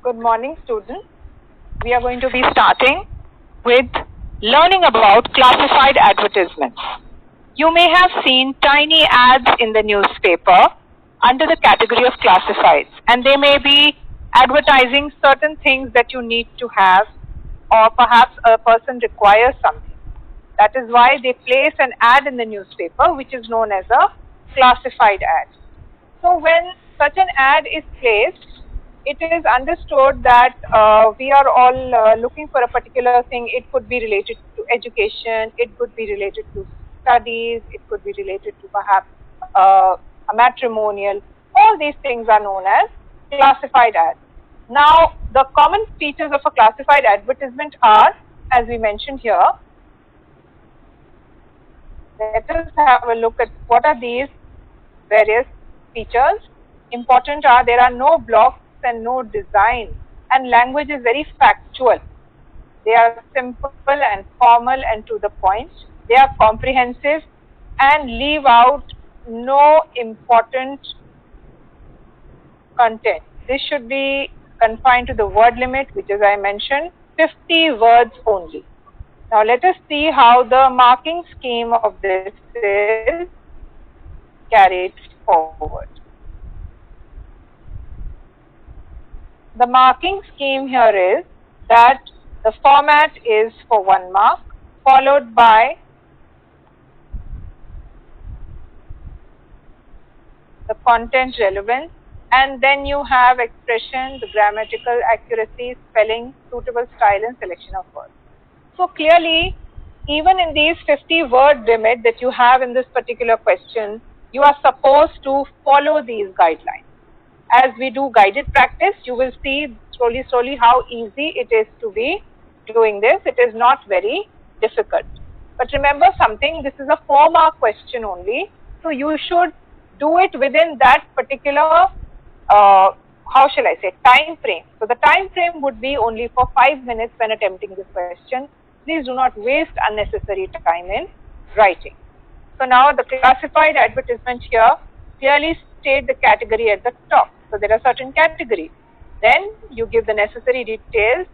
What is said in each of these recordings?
Good morning, students. We are going to be starting with learning about classified advertisements. You may have seen tiny ads in the newspaper under the category of classifieds, and they may be advertising certain things that you need to have, or perhaps a person requires something. That is why they place an ad in the newspaper, which is known as a classified ad. So when such an ad is placed, it is understood that we are all looking for a particular thing. It could be related to education, it could be related to studies, it could be related to perhaps a matrimonial. All these things are known as classified ads. Now, the common features of a classified advertisement are, as we mentioned here, let us have a look at what are these various features. Important are there are no blocks and no design, and language is very factual. They are simple and formal and to the point. They are comprehensive and leave out no important content. This should be confined to the word limit, which, as I mentioned, 50 words only. Now let us see how the marking scheme of this is carried forward. The marking scheme here is that the format is for 1 mark, followed by the content relevance, and then you have expression, the grammatical accuracy, spelling, suitable style, and selection of words. So clearly, even in these 50-word limit that you have in this particular question, you are supposed to follow these guidelines. As we do guided practice, you will see slowly how easy it is to be doing this. It is not very difficult. But remember something, this is a 4-mark question only. So you should do it within that particular, time frame. So the time frame would be only for 5 minutes when attempting this question. Please do not waste unnecessary time in writing. So now the classified advertisement here clearly state the category at the top. So there are certain categories. Then you give the necessary details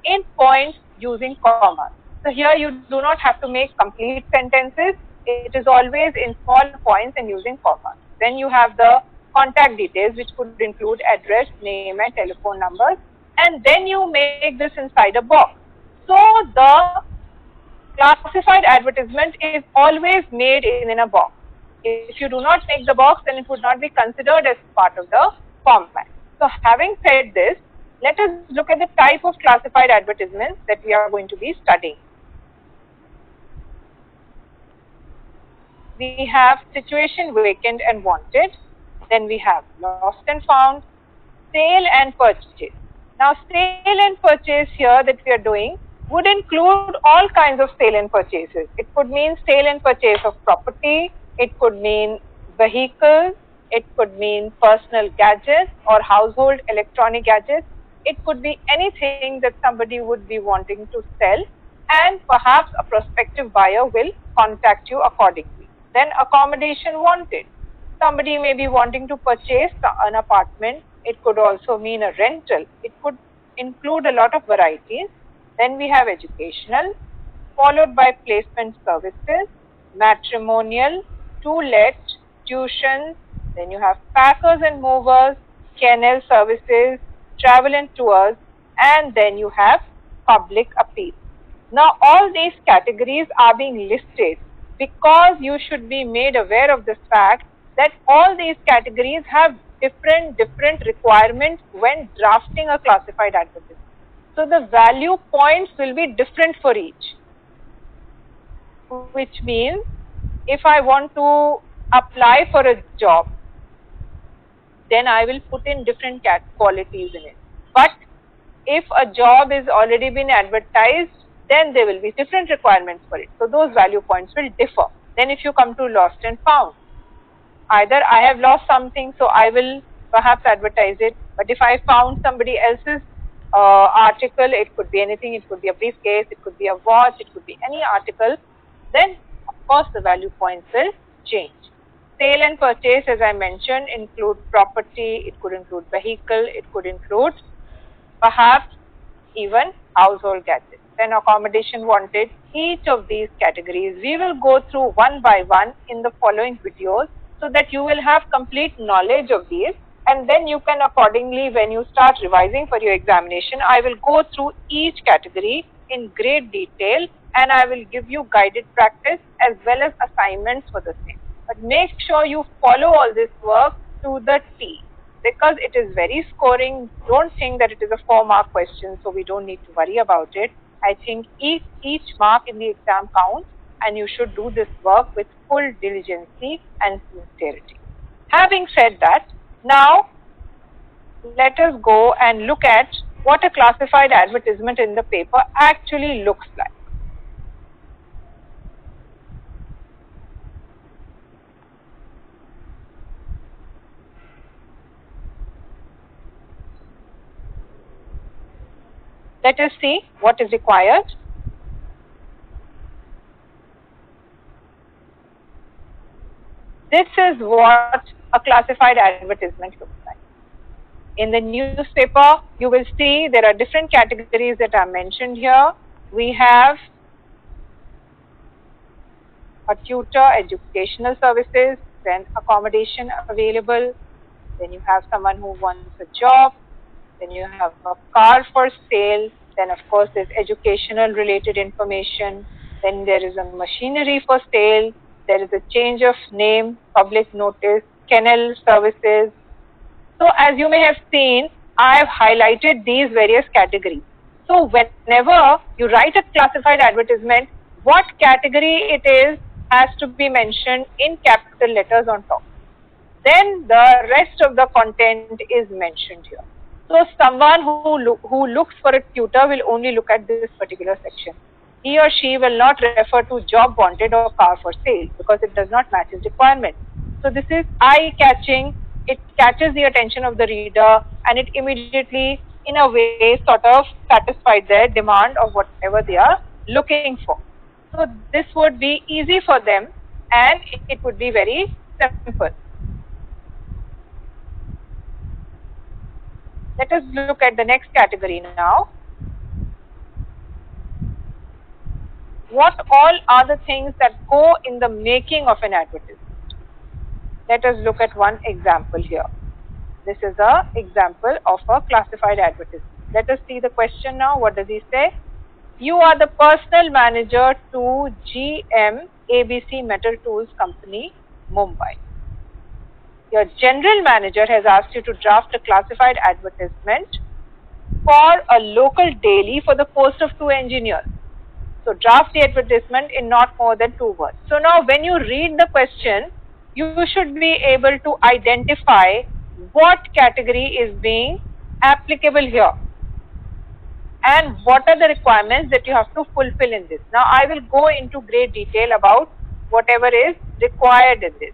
in points using commas. So here you do not have to make complete sentences. It is always in small points and using commas. Then you have the contact details, which could include address, name, and telephone numbers. And then you make this inside a box. So the classified advertisement is always made in a box. If you do not make the box, then it would not be considered as part of the format. So having said this, let us look at the type of classified advertisements that we are going to be studying. We have situation, vacant, and wanted. Then we have lost and found, sale and purchase. Now sale and purchase here that we are doing would include all kinds of sale and purchases. It could mean sale and purchase of property, it could mean vehicles, it could mean personal gadgets or household electronic gadgets. It could be anything that somebody would be wanting to sell, and perhaps a prospective buyer will contact you accordingly. Then accommodation wanted. Somebody may be wanting to purchase an apartment. It could also mean a rental. It could include a lot of varieties. Then we have educational, followed by placement services, matrimonial, to let, tuition. Then you have packers and movers, kennel services, travel and tours, and then you have public appeal. Now all these categories are being listed because you should be made aware of this fact that all these categories have different requirements when drafting a classified advertisement. So the value points will be different for each, which means if I want to apply for a job, then I will put in different qualities in it. But if a job is already been advertised, then there will be different requirements for it. So those value points will differ. Then if you come to lost and found, either I have lost something, so I will perhaps advertise it. But if I found somebody else's article, it could be anything, it could be a briefcase, it could be a watch, it could be any article, then of course the value points will change. Sale and purchase, as I mentioned, include property, it could include vehicle, it could include perhaps even household gadgets. Then accommodation wanted, each of these categories we will go through one by one in the following videos so that you will have complete knowledge of these, and then you can accordingly, when you start revising for your examination, I will go through each category in great detail and I will give you guided practice as well as assignments for the same. But make sure you follow all this work to the T, because it is very scoring. Don't think that it is a 4-mark question, so we don't need to worry about it. I think each mark in the exam counts, and you should do this work with full diligence and sincerity. Having said that, now let us go and look at what a classified advertisement in the paper actually looks like. Let us see what is required. This is what a classified advertisement looks like. In the newspaper, you will see there are different categories that are mentioned here. We have a tutor, educational services, then accommodation available, then you have someone who wants a job, then you have a car for sale, then of course there's educational related information, then there is a machinery for sale, there is a change of name, public notice, kennel services. So as you may have seen, I have highlighted these various categories. So whenever you write a classified advertisement, what category it is has to be mentioned in capital letters on top. Then the rest of the content is mentioned here. So someone who looks for a tutor will only look at this particular section. He or she will not refer to job wanted or car for sale because it does not match his requirement. So this is eye-catching. It catches the attention of the reader and it immediately, in a way, sort of satisfies their demand of whatever they are looking for. So this would be easy for them and it would be very simple. Let us look at the next category now. What all are the things that go in the making of an advertisement? Let us look at one example here. This is an example of a classified advertisement. Let us see the question now. What does he say? You are the personal manager to GM ABC Metal Tools Company, Mumbai. Your general manager has asked you to draft a classified advertisement for a local daily for the post of 2 engineers. So draft the advertisement in not more than 2 words. So now when you read the question, you should be able to identify what category is being applicable here and what are the requirements that you have to fulfill in this. Now I will go into great detail about whatever is required in this.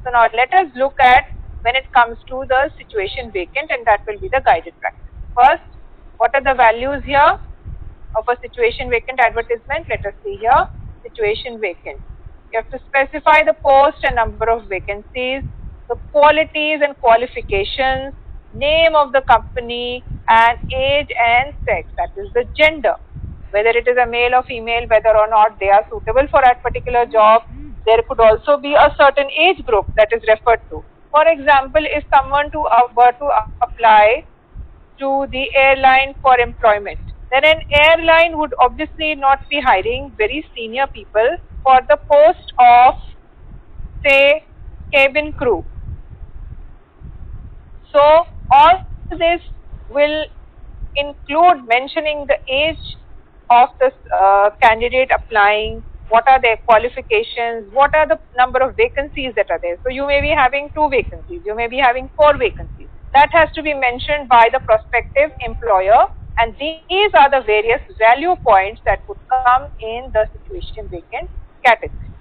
So now let us look at when it comes to the situation vacant, and that will be the guided practice. First, what are the values here of a situation vacant advertisement? Let us see here. Situation vacant. You have to specify the post and number of vacancies, the qualities and qualifications, name of the company, and age and sex, that is the gender. Whether it is a male or female, whether or not they are suitable for that particular job. There could also be a certain age group that is referred to. For example, if someone were to apply to the airline for employment, then an airline would obviously not be hiring very senior people for the post of, say, cabin crew. So all this will include mentioning the age of the candidate applying, what are their qualifications, what are the number of vacancies that are there. So you may be having 2 vacancies, you may be having 4 vacancies. That has to be mentioned by the prospective employer, and these are the various value points that would come in the situation vacant category.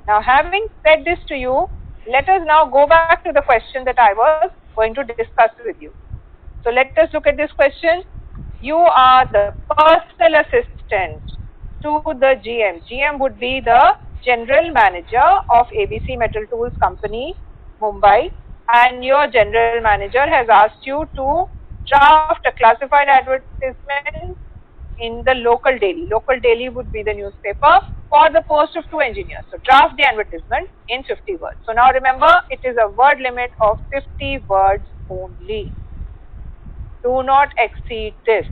Now having said this to you, let us now go back to the question that I was going to discuss with you. So let us look at this question. You are the personal assistant to the GM. GM would be the general manager of ABC Metal Tools Company, Mumbai, and your general manager has asked you to draft a classified advertisement in the local daily. Local daily would be the newspaper for the post of 2 engineers. So draft the advertisement in 50 words. So now remember, it is a word limit of 50 words only. Do not exceed this.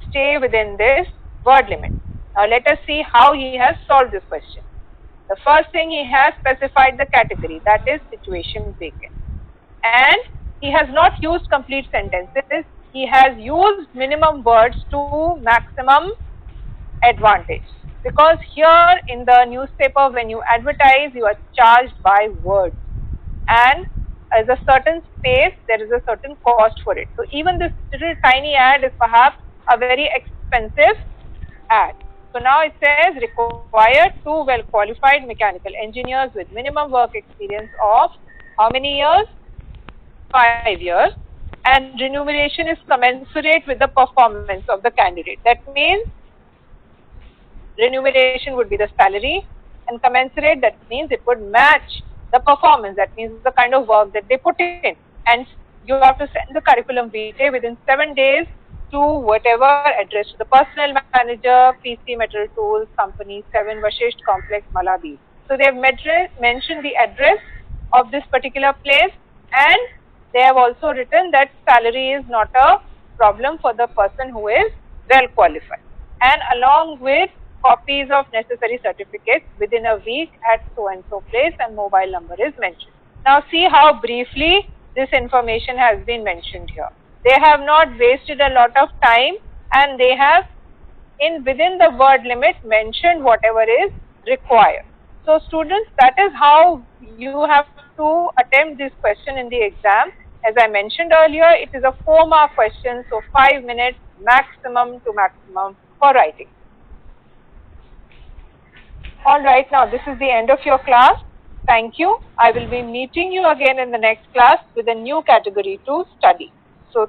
Stay within this word limit. Now let us see how he has solved this question. The first thing, he has specified the category, that is situation vacant. And he has not used complete sentences. He has used minimum words to maximum advantage. Because here in the newspaper, when you advertise, you are charged by words. And as a certain space, there is a certain cost for it. So even this little tiny ad is perhaps a very expensive ad. So now it says require 2 well qualified mechanical engineers with minimum work experience of how many years? 5 years. And remuneration is commensurate with the performance of the candidate. That means remuneration would be the salary, and commensurate, that means it would match the performance, that means the kind of work that they put in. And you have to send the curriculum vitae within 7 days to whatever address, to the personnel manager, PC Metal Tools Company, 7 Vashisht Complex, Malabir. So they have mentioned the address of this particular place, and they have also written that salary is not a problem for the person who is well qualified, and along with copies of necessary certificates within a week at so and so place, and mobile number is mentioned. Now see how briefly this information has been mentioned here. They have not wasted a lot of time, and they have within the word limit mentioned whatever is required. So students, that is how you have to attempt this question in the exam. As I mentioned earlier, it is a 4-mark question, so 5 minutes maximum to maximum for writing. Alright, now this is the end of your class. Thank you. I will be meeting you again in the next class with a new category to study. So